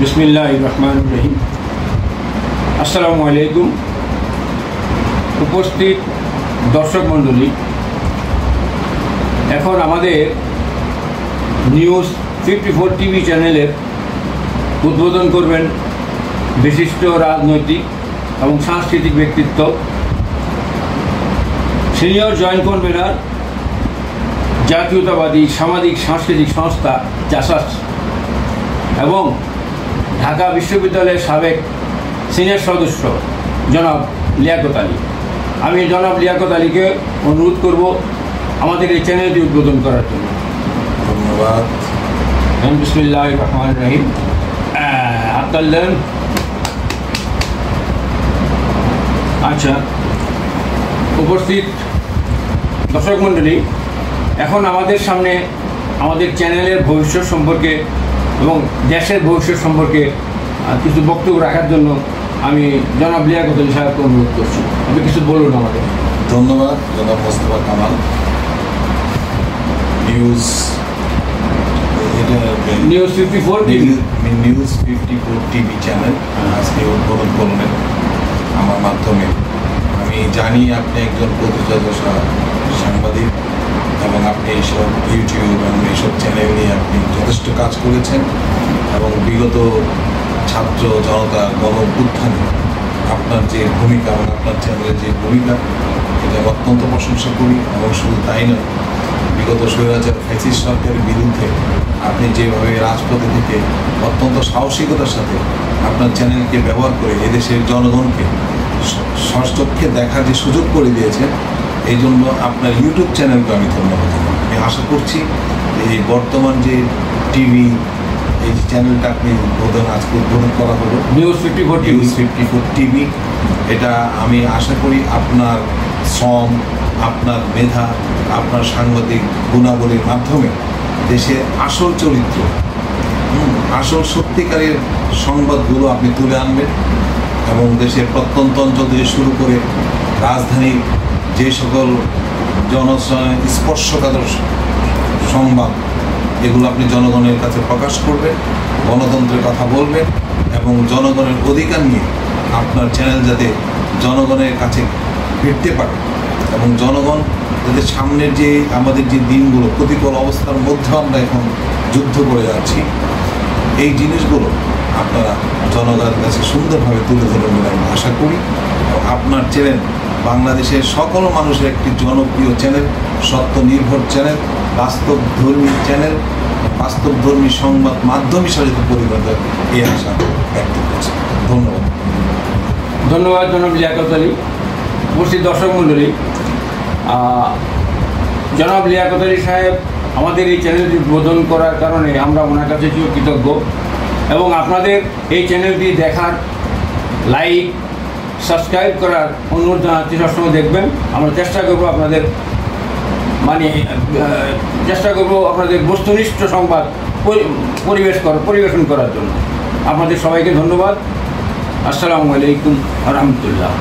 बिस्मिल्लाहिर्रहमानिर्रहीम। अस्सलामु आलैकुम। उपस्थित दर्शक मंडली, এখন আমাদের নিউজ 54 টিভি চ্যানেলের উদ্বোধন করবেন বিশিষ্ট রাজনৈতিক এবং সাংস্কৃতিক ব্যক্তিত্ব, সিনিয়র জয়েন্ট কনভেনার জাতীয়তাবাদী সামাজিক সাংস্কৃতিক সংস্থা জাসাস এবং ঢাকা বিশ্ববিদ্যালয়ের সাবেক সিনিয়র সদস্য জনাব লিয়াকত আলী। আমি জনাব লিয়াকত আলীকে অনুরোধ করব আমাদের এই চ্যানেলটি উদ্বোধন করার জন্য। ধন্যবাদ। বিসমিল্লাহির রহমানির রহিম। আব্দুল্লাহ, আচ্ছা, উপস্থিত দর্শক মণ্ডলী, এখন আমাদের সামনে আমাদের চ্যানেলের ভবিষ্যৎ সম্পর্কে এবং দেশের ভবিষ্যৎ সম্পর্কে কিছু বক্তব্য রাখার জন্য আমি জনাব লিয়াকত আলী সাহেবকে অনুরোধ করছি। আপনি কিছু বলুন আমাদের। ধন্যবাদ জনাব Mostafa Kamal. News 54 TV channel আজকে উদ্বোধন করলেন আমার মাধ্যমে। আমি জানি আপনি একজন প্রতিষ্ঠা সাংবাদিক এবং আপনি এইসব ইউটিউব এবং এইসব চ্যানেল নিয়ে আপনি যথেষ্ট কাজ করেছেন এবং বিগত ছাত্র জনতা গণ অভ্যুত্থানে আপনার যে ভূমিকা এবং আপনার চ্যানেলের যে ভূমিকা, এটা অত্যন্ত প্রশংসা করি। এবং শুধু তাই নয়, বিগত স্বৈরাচার ফ্যাসিস্ট সরকারের বিরুদ্ধে আপনি যেভাবে রাজপথে থেকে অত্যন্ত সাহসিকতার সাথে আপনার চ্যানেলকে ব্যবহার করে এদেশের জনগণকে সচক্ষে দেখার যে সুযোগ করে দিয়েছেন, এই জন্য আপনার ইউটিউব চ্যানেলকে আমি ধন্যবাদ জানাই। আমি আশা করছি এই বর্তমান যে টিভি এই যে চ্যানেলটা আপনি আজকে উদ্বোধন করা হলো নিউজ 54 টিভি, এটা আমি আশা করি আপনার শ্রম, আপনার মেধা, আপনার সাংবাদিক গুণাবলীর মাধ্যমে দেশের আসল চরিত্র, আসল সত্যিকারের সংবাদগুলো আপনি তুলে আনবেন এবং দেশের প্রত্যন্ত অঞ্চল থেকে শুরু করে রাজধানীর যে সকল স্পর্শকাতর সংবাদ, এগুলো আপনি জনগণের কাছে প্রকাশ করবেন, গণতন্ত্রের কথা বলবেন এবং জনগণের অধিকার নিয়ে আপনার চ্যানেল যাতে জনগণের কাছে ফিরতে পারে এবং জনগণ যাতে সামনের যে আমাদের যে দিনগুলো প্রতিকূল অবস্থার মধ্যে আমরা এখন যুদ্ধ করে যাচ্ছি, এই জিনিসগুলো আপনারা জনগণের কাছে সুন্দরভাবে তুলে ধরবেন বলে আমি আশা করি। আপনার চ্যানেল বাংলাদেশের সকল মানুষের একটি জনপ্রিয় চ্যানেল, সত্য নির্ভর চ্যানেল, বাস্তবধর্মী চ্যানেল, বাস্তবধর্মী সংবাদ মাধ্যম হিসাবে পরিণত এই আশা ব্যক্ত করছি। ধন্যবাদ। ধন্যবাদ জনাব লিয়াকত আলী। উপস্থিত দর্শক মণ্ডলী, জনাব লিয়াকত আলী সাহেব আমাদের এই চ্যানেলটি উদ্বোধন করার কারণে আমরা ওনার কাছে কৃতজ্ঞ এবং আপনাদের এই চ্যানেলটি দেখার, লাইক, সাবস্ক্রাইব করার অনুরোধ জানাচ্ছি। সবসময় দেখবেন, আমরা চেষ্টা করবো আপনাদের বস্তুনিষ্ঠ সংবাদ পরিবেশন করার জন্য। আপনাদের সবাইকে ধন্যবাদ। আসসালামু আলাইকুম ওয়া রাহমাতুল্লাহ।